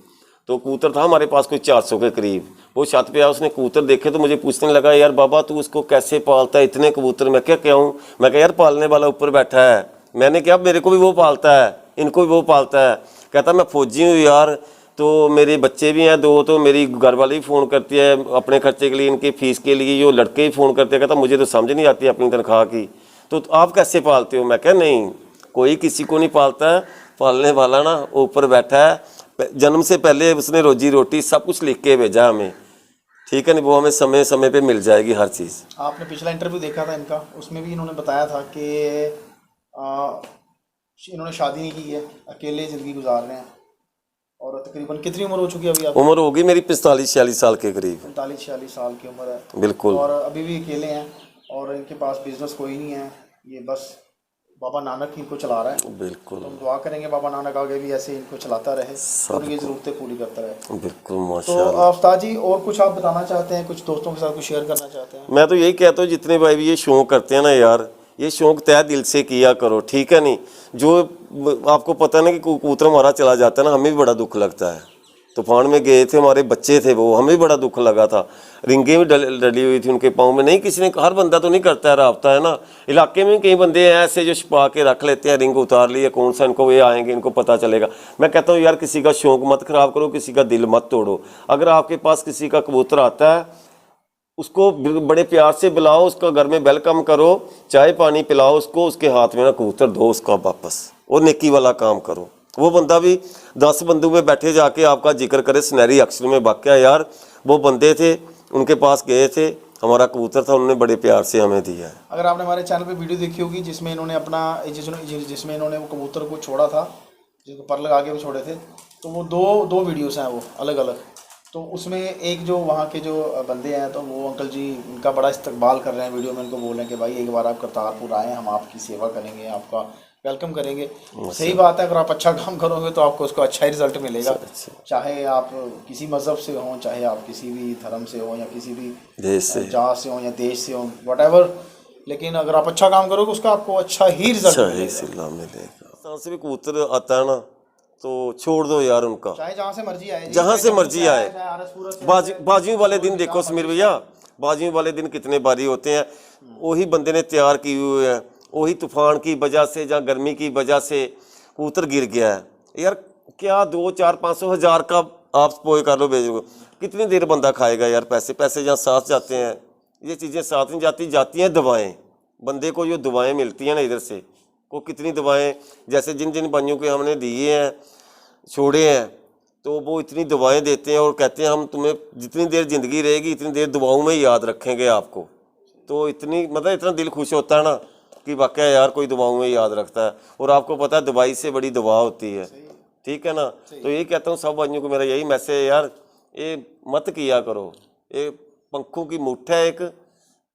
तो कबूतर था हमारे पास कोई 400 के करीब। वो छत पे आया, उसने कबूतर देखे तो मुझे पूछने लगा यार बाबा तू उसको कैसे पालता है इतने कबूतर। मैं क्या हूँ, मैं कहा यार पालने वाला ऊपर बैठा है। मैंने कहा मेरे को भी वो पालता है, इनको भी वो पालता है। कहता मैं फौजी हूँ यार, तो मेरे बच्चे भी हैं 2, तो मेरी घरवाली भी फ़ोन करती है अपने खर्चे के लिए, इनकी फ़ीस के लिए, जो लड़के ही फ़ोन करते हैं। कहता मुझे तो समझ नहीं आती अपनी तनख्वाह की, तो आप कैसे पालते हो? मैं कहा नहीं, कोई किसी को नहीं पालता है, पालने वाला ना ऊपर बैठा है। जन्म से पहले उसने रोजी रोटी सब कुछ लिख के भेजा हमें, ठीक है नहीं, वो हमें समय पे मिल जाएगी हर चीज़। आपने पिछला इंटरव्यू देखा था इनका, उसमें भी इन्होंने बताया था कि इन्होंने शादी नहीं की है, अकेले ज़िंदगी गुजार रहे हैं। और तकरीबन कितनी उम्र हो चुकी है अभी आपकी? उम्र होगी मेरी 45-46 साल के करीब। 45-46 साल की उम्र है बिल्कुल। और अभी भी अकेले हैं, और इनके पास बिजनेस कोई नहीं है, ये बस बाबा नानक इनको चला रहा है। बिल्कुल, तो हम दुआ करेंगे बाबा नानक आगे भी ऐसे इनको चलाता रहे, उनकी ज़रूरतें पूरी करता रहे। बिल्कुल तो माशाल्लाह। उस्ताद जी और कुछ आप बताना चाहते हैं, कुछ दोस्तों के साथ कुछ शेयर करना चाहते हैं? मैं तो यही कहता हूँ जितने भाई भी ये शौक़ करते हैं ना यार, ये शौक़ तय दिल से किया करो, ठीक है नहीं। जो आपको पता है ना कि कबूतर हमारा चला जाता है ना, हमें भी बड़ा दुख लगता है। तूफान में गए थे, हमारे बच्चे थे वो, हमें भी बड़ा दुख लगा था। रिंगें भी डली हुई थी उनके पाँव में। नहीं किसी ने, हर बंदा तो नहीं करता है राब्ता, है ना। इलाके में कई बंदे हैं ऐसे जो छुपा के रख लेते हैं, रिंग उतार ली है, कौन सा इनको ये आएंगे इनको पता चलेगा। मैं कहता हूँ यार किसी का शौक़ मत ख़राब करो, किसी का दिल मत तोड़ो। अगर आपके पास किसी का कबूतर आता है, उसको बड़े प्यार से बुलाओ, उसका घर में वेलकम करो, चाय पानी पिलाओ उसको, उसके हाथ में ना कबूतर दो उसका वापस, और नेकी वाला काम करो। वो बंदा भी 10 बंदों में बैठे जाके आपका जिक्र करे सुनहरी अक्षर में, वाकया यार वो बंदे थे, उनके पास गए थे, हमारा कबूतर था, उन्होंने बड़े प्यार से हमें दिया है। अगर आपने हमारे चैनल पे वीडियो देखी होगी जिसमें इन्होंने जिसमें इन्होंने वो कबूतर को छोड़ा था, जिसको पर लगा के वो छोड़े थे, तो वो दो वीडियोस हैं वो अलग अलग। तो उसमें एक जो वहाँ के जो बंदे हैं, तो वो अंकल जी उनका बड़ा इस्तकबाल कर रहे हैं वीडियो में, उनको बोल रहे हैं कि भाई एक बार आप करतारपुर आएँ, हम आपकी सेवा करेंगे, आपका वेलकम करेंगे। सही बात है, अगर आप अच्छा काम करोगे तो आपको उसका अच्छा ही रिजल्ट मिलेगा, चाहे आप किसी मज़हब से हों, चाहे आप किसी भी धर्म से हो, या किसी भी देश से, जात से हो, या देश से हो, व्हाटएवर। लेकिन अगर आप अच्छा काम करोगे उसका आपको अच्छा ही रिजल्ट मिलेगा। जहाँ से भी कबूतर आता है ना, तो छोड़ दो यार उनका, चाहे जहाँ से मर्जी आए, जहाँ से मर्जी आए। बाजियों वाले दिन देखो समीर भैया, बाजियों वाले दिन कितने बारी होते हैं, वही बंदे ने तैयार किए हुए हैं, वही तूफान की वजह से या गर्मी की वजह से कबूतर गिर गया है यार। क्या 200-400-500 हज़ार का आप स्पोय कर लो, भेजोगे कितनी देर बंदा खाएगा यार? पैसे जहाँ साथ जाते हैं, ये चीज़ें साथ नहीं जाती हैं दवाएं। बंदे को जो दवाएं मिलती हैं ना इधर से, को कितनी दवाएं, जैसे जिन भाइयों को हमने दिए हैं, छोड़े हैं, तो वो इतनी दवाएं देते हैं और कहते हैं हम तुम्हें जितनी देर ज़िंदगी रहेगी इतनी देर दवाओं में ही याद रखेंगे आपको। तो इतनी मतलब इतना दिल खुश होता है ना। कि वाकई यार कोई दुआओं में याद रखता है। और आपको पता है दुआई से बड़ी दुआ होती है, ठीक है ना। तो यही कहता हूँ सब भाइयों को मेरा यही मैसेज है यार, ये मत किया करो। ये पंखों की मुठ है एक,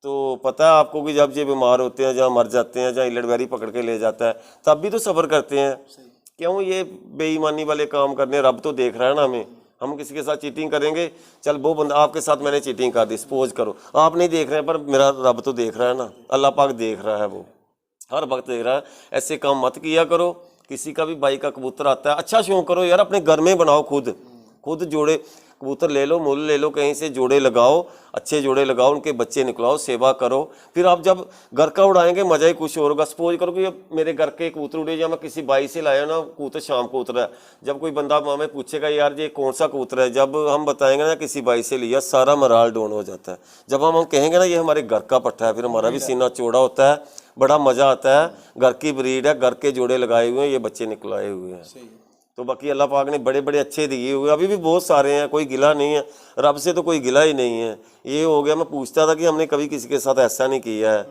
तो पता है आपको कि जब ये बीमार होते हैं, जहाँ मर जाते हैं, जहाँ इलटबैरी पकड़ के ले जाता है, तब भी तो सब्र करते हैं। क्यों ये बेईमानी वाले काम करने? रब तो देख रहा है ना हमें। हम किसी के साथ चीटिंग करेंगे, चल वो बंदा आपके साथ मैंने चीटिंग कर दी, सपोज करो, आप नहीं देख रहे हैं पर मेरा रब तो देख रहा है ना, अल्लाह पाक देख रहा है, वो हर वक्त देख रहा है। ऐसे काम मत किया करो। किसी का भी भाई का कबूतर आता है, अच्छा शौक करो यार, अपने घर में बनाओ, खुद जोड़े कबूतर ले लो, मूल ले लो, कहीं से जोड़े लगाओ, अच्छे जोड़े लगाओ, उनके बच्चे निकलाओ, सेवा करो। फिर आप जब घर का उड़ाएंगे मजा ही कुछ और होगा। सपोज करो कि मेरे घर के कबूतर उड़े, या मैं किसी बाई से लाया ना कबूतर, शाम को उतरा है, जब कोई बंदा हमें पूछेगा यार ये कौन सा कबूतर है, जब हम बताएंगे ना किसी बाई से लिया, सारा मराल डाउन हो जाता है। जब हम कहेंगे ना ये हमारे घर का पट्टा है, फिर हमारा भी सीना चौड़ा होता है, बड़ा मजा आता है। घर की ब्रीड है, घर के जोड़े लगाए हुए हैं, ये बच्चे निकलाए हुए हैं। तो बाकी अल्लाह पाक ने बड़े बड़े अच्छे दिए हुए, अभी भी बहुत सारे हैं, कोई गिला नहीं है, रब से तो कोई गिला ही नहीं है। ये हो गया, मैं पूछता था कि हमने कभी किसी के साथ ऐसा नहीं किया है।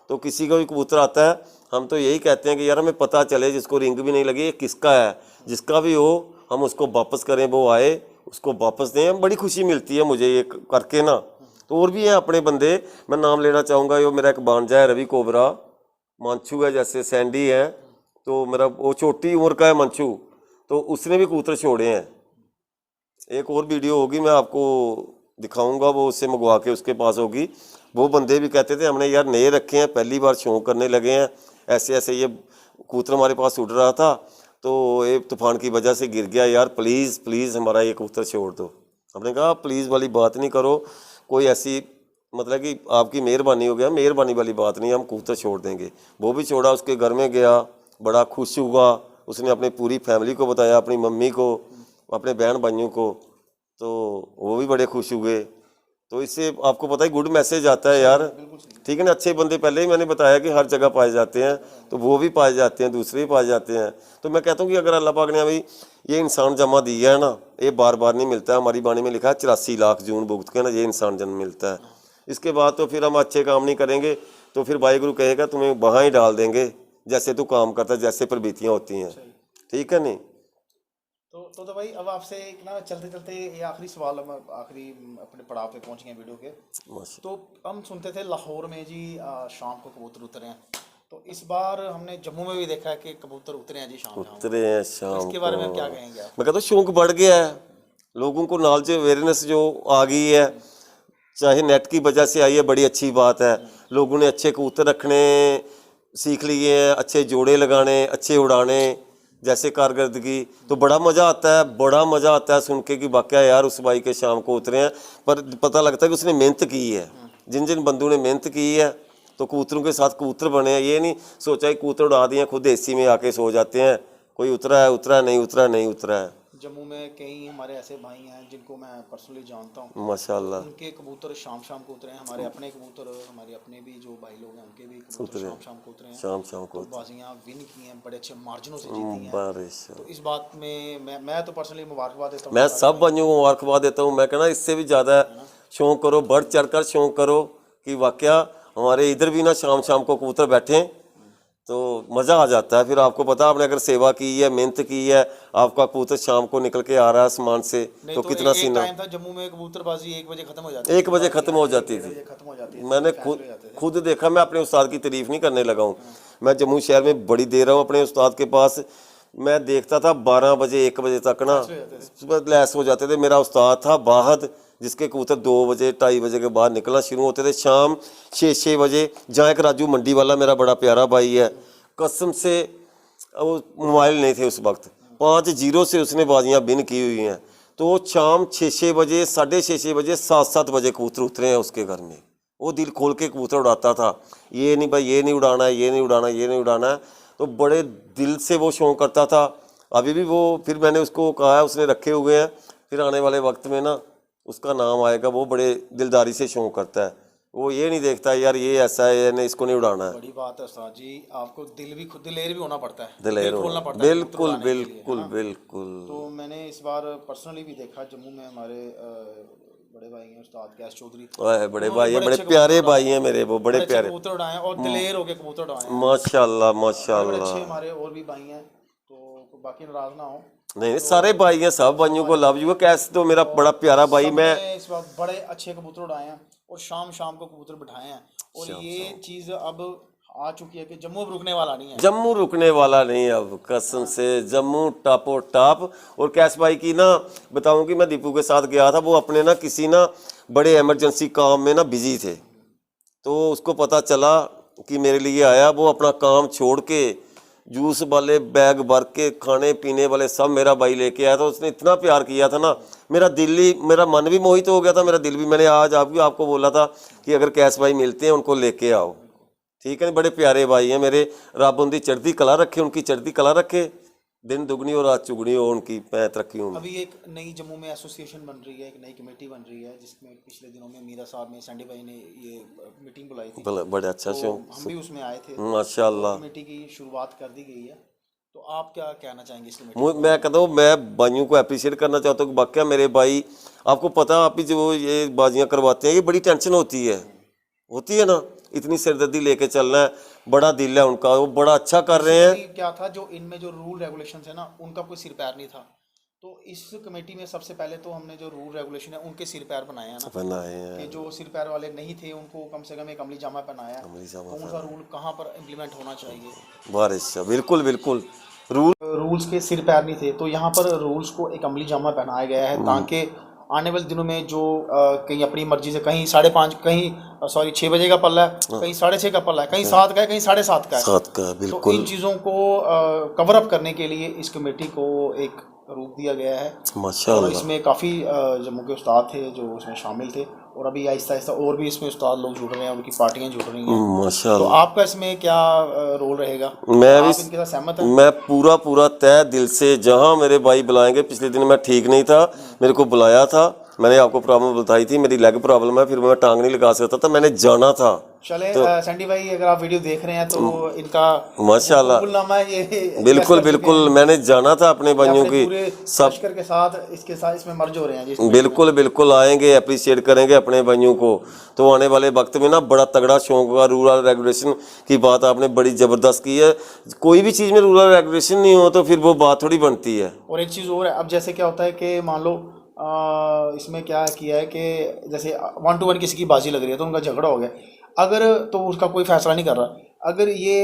तो किसी का भी कबूतर आता है, हम तो यही कहते हैं कि यार हमें पता चले, जिसको रिंग भी नहीं लगी, ये किसका है, जिसका भी हो हम उसको वापस करें, वो आए उसको वापस दें, बड़ी खुशी मिलती है मुझे ये करके ना। तो और भी हैं अपने बंदे, मैं नाम लेना चाहूँगा, ये मेरा एक भांजा है रवि कोबरा, मंचू है, जैसे सैंडी है, तो मेरा वो छोटी उम्र का है मंचू, तो उसने भी कबूतर छोड़े हैं। एक और वीडियो होगी, मैं आपको दिखाऊंगा, वो उससे मंगवा के उसके पास होगी। वो बंदे भी कहते थे हमने यार नए रखे हैं, पहली बार शौक करने लगे हैं, ऐसे ऐसे ये कबूतर हमारे पास उड़ रहा था, तो एक तूफान की वजह से गिर गया, यार प्लीज़ प्लीज़ हमारा ये कबूतर छोड़ दो। हमने कहा प्लीज़ वाली बात नहीं करो, कोई ऐसी मतलब कि आपकी मेहरबानी हो गया, मेहरबानी वाली बात नहीं, हम कबूतर छोड़ देंगे। वो भी छोड़ा, उसके घर में गया, बड़ा खुश हुआ, उसने अपनी पूरी फैमिली को बताया, अपनी मम्मी को, अपने बहन भाइयों को, तो वो भी बड़े खुश हुए। तो इससे आपको पता है गुड मैसेज आता है यार, ठीक है ना। अच्छे बंदे पहले ही मैंने बताया कि हर जगह पाए जाते हैं, तो वो भी पाए जाते हैं, दूसरे भी पाए जाते हैं। तो मैं कहता हूँ कि अगर अल्लाह पाक ने अभी ये इंसान जमा दिया है ना, ये बार बार नहीं मिलता है। हमारी बाणी में लिखा है 84 लाख जून भुगत के ना ये इंसान जन्म मिलता है। इसके बाद तो फिर हम अच्छे काम नहीं करेंगे, तो फिर वाहिगुरु कहेगा तुम्हें वहाँ ही डाल देंगे जैसे तू काम करता है, जैसे प्रवृत्तियाँ होती हैं, ठीक है नहीं। तो भाई अब आपसे एक ना चलते चलते ये आखिरी सवाल, हम आखिरी अपने पड़ाव पे पहुंच गए वीडियो के। तो हम सुनते थे लाहौर में जी शाम को कबूतर उतरे हैं, तो इस बार हमने जम्मू में भी देखा है कि कबूतर उतरे हैं जी शाम उतरे हैं शाम। तो इसके बारे में क्या कहेंगे आप? मैं कहता हूँ शौक बढ़ गया है, लोगों को नॉलेज अवेयरनेस जो आ गई है, चाहे नेट की वजह से आई है, बड़ी अच्छी बात है। लोगों ने अच्छे कबूतर रखने सीख लिए हैं, अच्छे जोड़े लगाने, अच्छे उड़ाने, जैसे कारकर्दगी, तो बड़ा मज़ा आता है, बड़ा मज़ा आता है सुन के कि वाकई यार उस भाई के शाम को उतरे हैं। पर पता लगता है कि उसने मेहनत की है, जिन जिन बंदों ने मेहनत की है तो कबूतरों के साथ कबूतर बने हैं। ये नहीं सोचा कि कबूतर उड़ा दिए, खुद एसी में आके सो जाते हैं, कोई उतरा है उतरा, नहीं उतरा नहीं उतरा है। जम्मू में कई हमारे ऐसे भाई हैं जिनको मैं पर्सनली जानता हूँ, माशाल्लाह, उनके कबूतर शाम को उतरे हैं। हमारे अपने कबूतर, हमारे अपने भी जो भाई लोग हैं उनके भी कबूतर शाम को उतरे हैं, शाम को तो बाजियाँ विन की हैं, बड़े अच्छे मार्जिनों से जीती हैं। बारिश। तो इस बात में मैं तो पर्सनली मुबारकबाद देता हूँ, मैं सब भाइयों को मुबारकबाद देता हूँ। मैं कहना इससे भी ज़्यादा शौक करो, बढ़ चढ़ कर शौक करो कि वाकया हमारे इधर भी ना शाम को कबूतर बैठें तो मज़ा आ जाता है। फिर आपको पता, आपने अगर सेवा की है, मेहनत की है, आपका कबूतर शाम को निकल के आ रहा है आसमान से, तो कितना सीना। टाइम था जम्मू में कबूतरबाजी 1 बजे खत्म हो जाती थी, 1 बजे ख़त्म हो जाती थी। मैंने खुद देखा, मैं अपने उस्ताद की तारीफ नहीं करने लगा हूँ। मैं जम्मू शहर में बड़ी देर रहा हूँ अपने उस्ताद के पास, मैं देखता था 12 बजे 1 बजे तक ना सुबह लैस हो जाते थे। मेरा उस्ताद था बाहद, जिसके कबूतर 2 बजे 2:30 बजे के बाद निकलना शुरू होते थे, शाम 6 बजे। जहाँ एक राजू मंडी वाला मेरा बड़ा प्यारा भाई है, कसम से वो मोबाइल नहीं थे उस वक्त, 5-0 से उसने बाजियाँ बिन की हुई हैं। तो शाम 6 बजे 6:30 बजे 7 बजे कबूतर उतरे हैं उसके घर में। वो दिल खोल के कबूतर उड़ाता था, ये नहीं भाई ये नहीं उड़ाना है, ये नहीं उड़ाना, ये नहीं उड़ाना है। तो बड़े दिल से वो शौक करता था। अभी भी वो, फिर मैंने उसको कहा है, उसने रखे हुए हैं, फिर आने वाले वक्त में ना उसका नाम आएगा। वो बड़े दिलदारी से शौक करता है, वो ये नहीं देखता यार ये ऐसा है या नहीं, इसको नहीं उड़ाना है। बड़ी बात है उस्ताद जी, आपको दिलेर भी होना पड़ता है, दिलेर खोलना पड़ता है, बिल्कुल बिल्कुल बिल्कुल। तो मैंने इस बार पर्सनली भी देखा जम्मू में हमारे बड़े भाई हैं उस्ताद कैश चौधरी। ओए बड़े भाई हैं, बड़े प्यारे भाई हैं मेरे, वो बड़े प्यारे कबूतर उड़ाए हैं और दिलेर होके कबूतर उड़ाए हैं। माशाल्लाह बड़े माशाल्लाह। अच्छे हमारे और भी भाई हैं, तो बाकी नाराज ना हो। नहीं सारे भाई हैं, सब भाइयों को लव यू। कैसे तो मेरा बड़ा प्यारा भाई, मैं सबने इस बार बड़े अच्छे कबूतर उड़ाए हैं और शाम शाम को कबूतर बिठाए हैं, और ये चीज़ अब आ चुकी है कि जम्मू अब रुकने वाला नहीं है। जम्मू रुकने वाला नहीं है अब, कसम से जम्मू टापो टाप। और कैश भाई की ना बताऊं कि मैं दीपू के साथ गया था, वो अपने ना किसी ना बड़े इमरजेंसी काम में ना बिजी थे, तो उसको पता चला कि मेरे लिए आया, वो अपना काम छोड़ के जूस वाले बैग भर के खाने पीने वाले सब मेरा भाई लेके आया था। उसने इतना प्यार किया था ना, मेरा दिल ही, मेरा मन भी मोहित हो गया था, मेरा दिल भी। मैंने आज आपको बोला था कि अगर कैश भाई मिलते हैं उनको लेके आओ, ठीक है। बड़े प्यारे भाई हैं मेरे, रब उनकी चढ़ती कला रखे, उनकी चढ़ती कला रखे, दिन दुगनी और रात चुगनी हो उनकी, मैं तरक्की हूँ। अभी एक नई जम्मू में एसोसिएशन बन रही है, एक नई कमेटी बन रही है, जिसमें पिछले दिनों में मीरा साहब ने, सैंडी भाई ने ये मीटिंग बुलाई थी, बड़े अच्छा से हम भी उसमें आए थे। माशाल्लाह। कमेटी की शुरुआत कर दी गई है, तो आप क्या कहना चाहेंगे इस कमेटी? मैं कहता हूँ, मैं भाइयों को अप्रिशिएट करना चाहता हूँ कि वाकई मेरे भाई, आपको पता, आप ही जो ये बाजियाँ करवाते हैं, ये बड़ी टेंशन होती है ना, इतनी सिरदर्दी लेके चलना है, बड़ा दिल है उनका, वो बड़ा अच्छा कर रहे हैं। क्या था जो इनमें जो रूल रेगुलेशन है ना, उनका कोई सिर पैर नहीं था, तो इस कमेटी में सबसे पहले तो हमने जो रूल रेगुलेशन है उनके सिर पैर बनाए हैं ना, बनाए हैं कि जो सिर पैर वाले नहीं थे उनको कम से कम एक अमली जामा पहनाया, कौन सा रूल कहाँ पर इम्प्लीमेंट होना चाहिए। बारिश बिल्कुल बिल्कुल रूल्स के सिर पैर नहीं थे, तो यहाँ पर रूल्स को एक अमली जामा पहनाया गया है, ताकि आने वाले दिनों में जो कहीं अपनी मर्जी से कहीं 5:30, कहीं 6 बजे का पल्ला है, कहीं 6:30 का पल्ला है, कहीं 7 का है, कहीं 7:30 का है, 7 का, बिल्कुल। तो इन चीज़ों को कवर अप करने के लिए इस कमेटी को एक रूप दिया गया है माशाल्लाह। और इसमें काफ़ी जम्मू के उस्ताद थे जो इसमें शामिल थे, और अभी आहिस्ता आहिस्ता और भी इसमें उस्ताद लोग जुड़ रहे हैं, उनकी पार्टियां जुड़ रही हैं माशाल्लाह। तो आपका इसमें क्या रोल रहेगा? मैं भी इनके साथ सहमत हैं? मैं पूरा तय दिल से, जहां मेरे भाई बुलाएंगे। पिछले दिन मैं ठीक नहीं था, मेरे को बुलाया था, मैंने आपको प्रॉब्लम बताई थी, मेरी लेग प्रॉब्लम है, फिर मैं टांग नहीं लगा सकता था, मैंने जाना था। चले सैंडी भाई, अगर आप वीडियो देख रहे हैं तो इनका माशाल्लाह ये बिल्कुल मैंने जाना था अपने भाइयों की, सब के साथ इसके साथ इसमें मर्ज हो रहे हैं। बिल्कुल आएंगे, अप्रिशिएट करेंगे अपने भाइयों को। तो आने वाले वक्त में ना बड़ा तगड़ा शौक होगा। रूरल रेगुलेशन की बात आपने बड़ी ज़बरदस्त की है, कोई भी चीज़ में रूरल रेगुलेशन नहीं हो तो फिर वो बात थोड़ी बनती है। और एक चीज़ और है, अब जैसे क्या होता है कि मान लो इसमें क्या किया है कि जैसे 1 to 1 किसी की बाजी लग रही है तो उनका झगड़ा हो गया, अगर तो उसका कोई फैसला नहीं कर रहा, अगर ये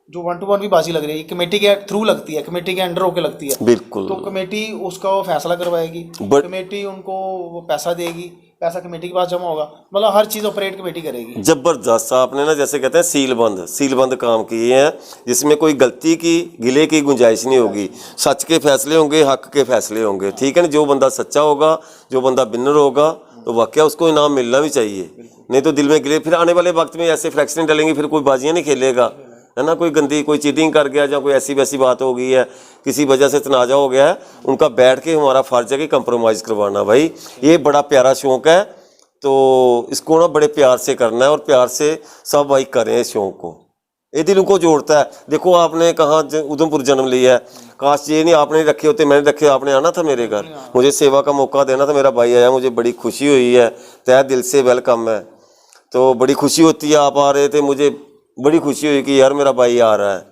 जो 1 to 1 भी बाजी लग रही है कमेटी के थ्रू लगती है, कमेटी के अंडर होकर लगती है, बिल्कुल, तो कमेटी उसका वो फैसला करवाएगी, कमेटी उनको वो पैसा देगी, पैसा कमेटी के पास जमा होगा, मतलब हर चीज़ ऑपरेट कमेटी करेगी। जबरदस्त। आपने ना जैसे कहते हैं सीलबंद काम किए हैं, जिसमें कोई गलती की गिले की गुंजाइश नहीं होगी, सच के फैसले होंगे, हक के फैसले होंगे, ठीक है ना। जो बंदा सच्चा होगा, जो बंदा विनर होगा, तो वाकया उसको इनाम मिलना भी चाहिए, नहीं तो दिल में गिले। फिर आने वाले वक्त में ऐसे फ्लैक्स नहीं डलेंगे, फिर कोई बाजियाँ नहीं खेलेगा, है ना। कोई चीटिंग कर गया, या कोई ऐसी वैसी बात हो गई है, किसी वजह से तनाजा हो गया है, उनका बैठ के हमारा फर्ज है कि कंप्रोमाइज़ करवाना। भाई ये बड़ा प्यारा शौक़ है, तो इसको ना बड़े प्यार से करना है, और प्यार से सब भाई करें इस शौक़ को, ये दिलों को जोड़ता है। देखो आपने कहाँ उधमपुर जन्म लिया है, काश ये नहीं आपने रखे होते, मैंने रखे, आपने आना था मेरे घर, मुझे सेवा का मौका देना था, मेरा भाई आया, मुझे बड़ी खुशी हुई है, तहे दिल से वेलकम है। तो बड़ी खुशी होती है, आप आ रहे थे, मुझे बड़ी खुशी हुई कि यार मेरा भाई आ रहा है,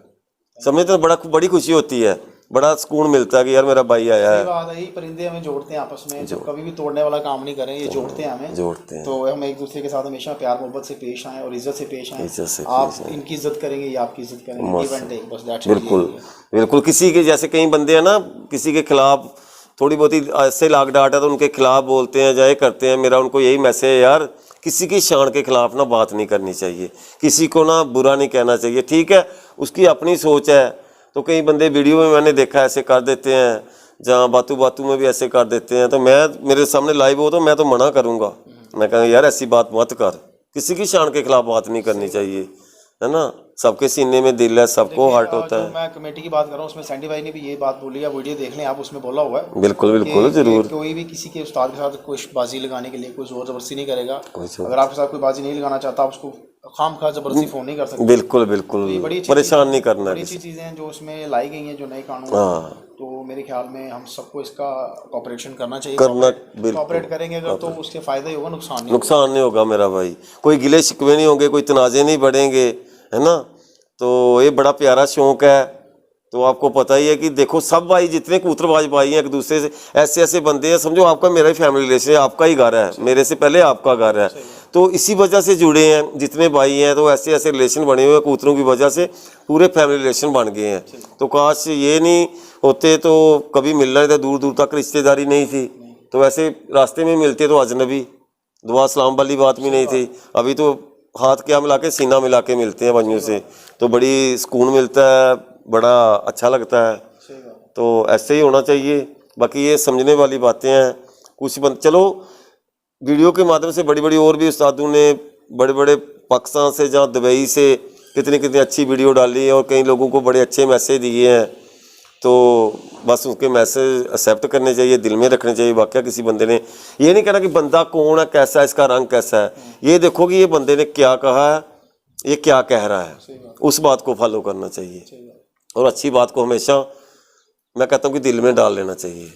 समझते तो बड़ी खुशी होती है, बड़ा सुकून मिलता है कि यार मेरा भाई आया है। बात है, परिंदे हमें जोड़ते हैं आपस में, जो कभी भी तोड़ने वाला काम नहीं करें, ये जोड़ते हैं हमें, तो हम एक दूसरे के साथ हमेशा प्यार मोहब्बत से पेश आएँ और इज्जत से पेश आएँ। आप इनकी इज्जत करेंगे, ये आपकी इज्जत करेंगे, बस दैट्स इट। बिल्कुल किसी के जैसे कई बंदे हैं ना, किसी के खिलाफ थोड़ी बहुत ही ऐसे लाग डाट है तो उनके खिलाफ बोलते हैं, जाए करते हैं। मेरा उनको यही मैसेज है, यार किसी की शान के खिलाफ ना बात नहीं करनी चाहिए, किसी को ना बुरा नहीं कहना चाहिए, ठीक है। उसकी अपनी सोच है, तो कई बंदे वीडियो में मैंने देखा ऐसे कर देते हैं, जहाँ बातों में भी ऐसे कर देते हैं, तो मेरे सामने लाइव हो तो मैं तो मना करूँगा, मैं कहूँगा यार ऐसी बात मत कर, किसी की शान के खिलाफ बात नहीं करनी चाहिए, है ना। सबके सीने में दिल है, सबको हार्ट होता है। मैं कमेटी की बात कर रहा हूँ, उसमें सैंडी भाई ने भी ये बात बोली है, वीडियो देख लें आप, उसमें बोला हुआ है। बिल्कुल जरूर। कोई भी किसी के उस्ताद के साथ कोई बाजी लगाने के लिए कोई जोर जबरदस्ती नहीं करेगा, अगर आपके साथ कोई बाजी नहीं लगाना चाहता, आप उसको खामखा जबरदस्ती फोन नहीं कर सकते। बिल्कुल परेशान नहीं करना। बड़ी अच्छी चीज़ें हैं जो उसमें लाई गई हैं, जो नए कानून, तो मेरे ख्याल में हम सबको इसका कॉपरेशन करना चाहिए। करना बिल्कुल कॉपरेट करेंगे अगर तो उसके फ़ायदा ही होगा, नुकसान नहीं नुकसान नहीं होगा मेरा भाई। कोई गिले शिकवे नहीं होंगे, कोई तनाज़े नहीं बढ़ेंगे, है ना। तो ये बड़ा प्यारा शौक़ है। तो आपको पता ही है कि देखो सब भाई जितने कबूतरबाज भाई हैं एक दूसरे से ऐसे ऐसे बंदे हैं, समझो आपका मेरा ही फैमिली रिलेशन है, आपका ही घर है, मेरे से पहले आपका घर है, तो इसी वजह से जुड़े हैं जितने भाई हैं। तो ऐसे ऐसे रिलेशन बने हुए हैं कबूतरों की वजह से, पूरे फैमिली रिलेशन बन गए हैं। तो काश ये नहीं होते तो कभी मिलना नहीं था, दूर दूर तक रिश्तेदारी नहीं थी, तो ऐसे रास्ते में मिलते तो अजनबी दुआ सलाम वाली बात भी नहीं थी। अभी तो हाथ क्या मिला के सीना मिला के मिलते हैं भाइयों से, तो बड़ी सुकून मिलता है, बड़ा अच्छा लगता है। तो ऐसे ही होना चाहिए। बाकी ये समझने वाली बातें हैं। कुछ चलो वीडियो के माध्यम से बड़ी बड़ी और भी उस्तादों ने बड़े बड़े पाकिस्तान से जहाँ दुबई से कितनी कितनी अच्छी वीडियो डाली है और कई लोगों को बड़े अच्छे मैसेज दिए हैं। तो बस उनके मैसेज एक्सेप्ट करने चाहिए, दिल में रखने चाहिए। वाकया किसी बंदे ने ये नहीं कहना कि बंदा कौन है, कैसा है, इसका रंग कैसा है, ये देखो कि ये बंदे ने क्या कहा है, ये क्या कह रहा है, उस बात को फॉलो करना चाहिए। और अच्छी बात को हमेशा मैं कहता हूँ कि दिल में डाल लेना चाहिए।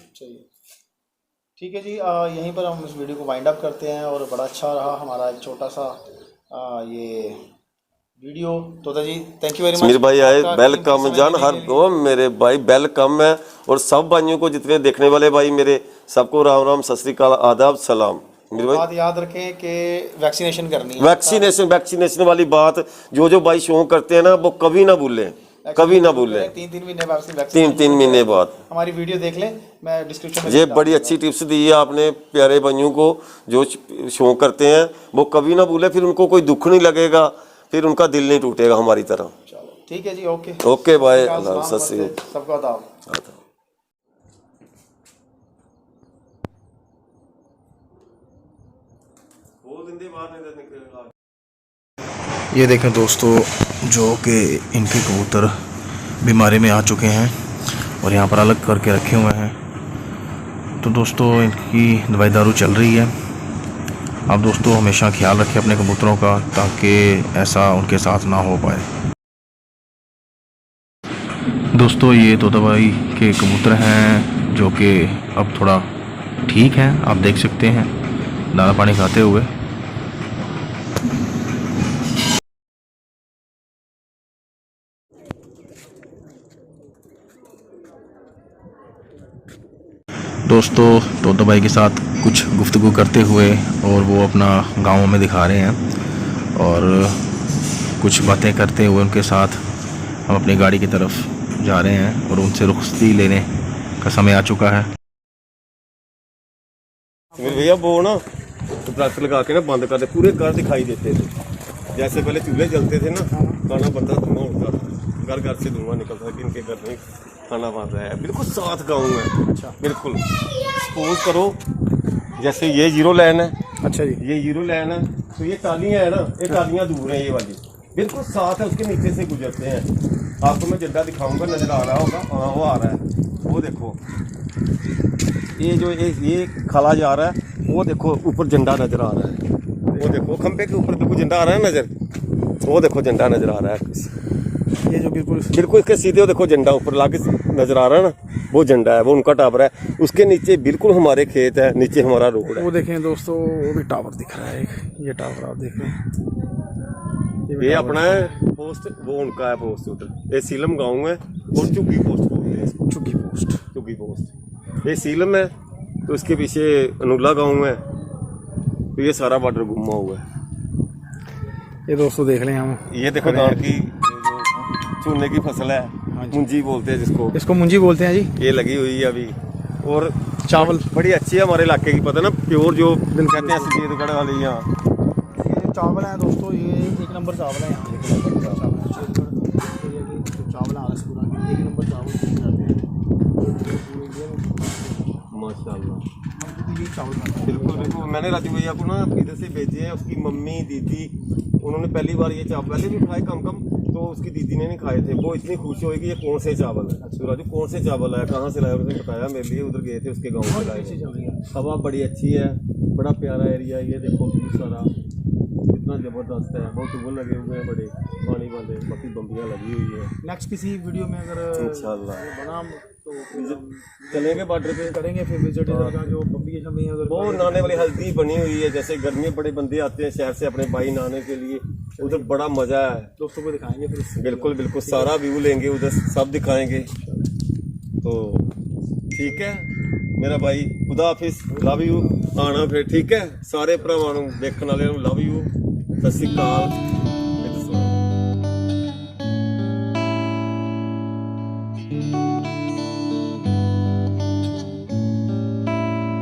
ठीक है जी, यहीं पर हम इस वीडियो को वाइंड अप करते हैं। और बड़ा अच्छा रहा हमारा एक छोटा सा ये वीडियो। तोता जी थैंक यू वेरी मच। मेरे भाई आए, वेलकम जान हर दो मेरे भाई, वेलकम है। और सब भाइयों को जितने देखने वाले भाई मेरे सबको राम राम, सत श्री अकाल, आदाब, सलाम। मेरे भाई बात याद रखें कि वैक्सीनेशन करनी है। वैक्सीनेशन वाली बात जो भाई शौक करते हैं ना, वो कभी ना भूलें, कभी ना भूलें। 3 महीने बाद, 3 महीने बाद हमारी वीडियो देख लें, मैं डिस्क्रिप्शन में ये बड़ी अच्छी टिप्स दी है आपने प्यारे भाइयों को जो शौक करते हैं, वो कभी ना भूले। फिर उनको कोई दुख नहीं लगेगा, फिर उनका दिल नहीं टूटेगा हमारी तरह। चलो ठीक है जी, ओके ओके बाय, सबको आदाब। ये देखें दोस्तों, जो कि इनके कबूतर बीमारी में आ चुके हैं और यहाँ पर अलग करके रखे हुए हैं। तो दोस्तों इनकी दवाई दारू चल रही है। आप दोस्तों हमेशा ख्याल रखें अपने कबूतरों का, ताकि ऐसा उनके साथ ना हो पाए। दोस्तों ये तोता भाई के कबूतर हैं जो कि अब थोड़ा ठीक हैं, आप देख सकते हैं दाना पानी खाते हुए। दोस्तों तोता भाई के साथ कुछ गुफ्तगू करते हुए और वो अपना गाँव में दिखा रहे हैं और कुछ बातें करते हुए उनके साथ हम अपनी गाड़ी की तरफ जा रहे हैं और उनसे रुखसती लेने का समय आ चुका है। मेरे भैया वो ना ट्रैक्टर लगा के ना बंद कर दे, पूरे घर दिखाई देते थे। जैसे पहले चूल्हे जलते थे ना, खाना बनता धुआं उठता था, घर घर से धुआं निकलता था कि इनके घर में खाना बन रहा है। बिल्कुल साथ गाँव है। अच्छा बिल्कुल। सपोज करो जैसे ये 0 लाइन है, अच्छा जी ये 0 लाइन है, तो ये टालियाँ है ना, ये टालियाँ दूर है, ये वाली बिल्कुल साथ है, उसके नीचे से गुजरते हैं। आपको मैं झंडा दिखाऊंगा, नजर आ रहा होगा, हाँ वो आ रहा है, वो देखो ये जो ये खला जा रहा है, वो देखो ऊपर झंडा नजर आ रहा है, वो देखो खंबे के ऊपर देखो झंडा आ रहा है नजर, वो देखो झंडा नजर आ रहा है। ये जो बिल्कुल इसके सीधे देखो झंडा ऊपर लाके नजर आ रहा है ना, वो झंडा है, वो उनका टावर है। उसके नीचे बिल्कुल हमारे खेत है, नीचे हमारा रोड है। वो देखें दोस्तों, वो भी टावर दिख रहा है एक, ये टावर आप देख रहे हैं, ये अपना है पोस्ट, वो उनका है पोस्ट उधर। ये सीलम गाँव है और झुग्गी पोस्ट बोलते हैं इसको, झुग्गी पोस्ट। ये सीलम है, तो उसके पीछे अनुला गाँव है, तो ये सारा बॉर्डर घुमा हुआ है। ये दोस्तों देख लें हम, ये देखो धान की चूने की फसल है, मुंजी बोलते हैं जिसको, इसको मुंजी बोलते हैं जी। ये लगी हुई है अभी, और चावल बड़ी अच्छी है हमारे इलाके की, पता ना प्योर जो कहते हैं सफेदगढ़ वाली। यहाँ ये चावल है दोस्तों, ये 1 नंबर चावल है। यहाँ चावल है रसगुल्ला, 1 नंबर चावल माशाल्लाह, चावल बिल्कुल बिल्कुल। मैंने राजू भैया को ना इधर से भेजे हैं, उसकी मम्मी दीदी, उन्होंने पहली बार ये चावल पहले भी खाए कम कम, तो उसकी दीदी ने नहीं खाए थे। वो इतनी खुश हुई कि ये कौन से चावल है। तो राजू कौन से चावल है, कहाँ से लाया, उसने बताया मेरे लिए, उधर गए थे उसके गाँव से लाए। हवा बड़ी अच्छी है, बड़ा प्यारा एरिया है, ये देखो सारा कितना ज़बरदस्त है। बहुत ट्यूबवेल लगे हुए हैं बड़े पानी वाले, बाकी बम्बियाँ लगी हुई है। नेक्स्ट किसी वीडियो में अगर इंशाल्लाह बना तो फिर हम चलेंगे बॉर्डर पे, करेंगे फिर विजिट इधर का जो बम्बी शम्बी है उधर। वो नहाने वाली हल्दी बनी हुई है, जैसे गर्मी में बड़े बंदे आते हैं शहर से अपने भाई नहाने के लिए, उधर बड़ा मज़ा है। दोस्तों को दिखाएंगे फिर। बिल्कुल बिल्कुल, सारा व्यू लेंगे उधर, सब दिखाएंगे। तो ठीक है मेरा भाई, खुदा हाफिज, लव यू। आना फिर, ठीक है। सारे भरावां नूं देखण वालिਆਂ ਨੂੰ लव यू, सत श्री अकाल।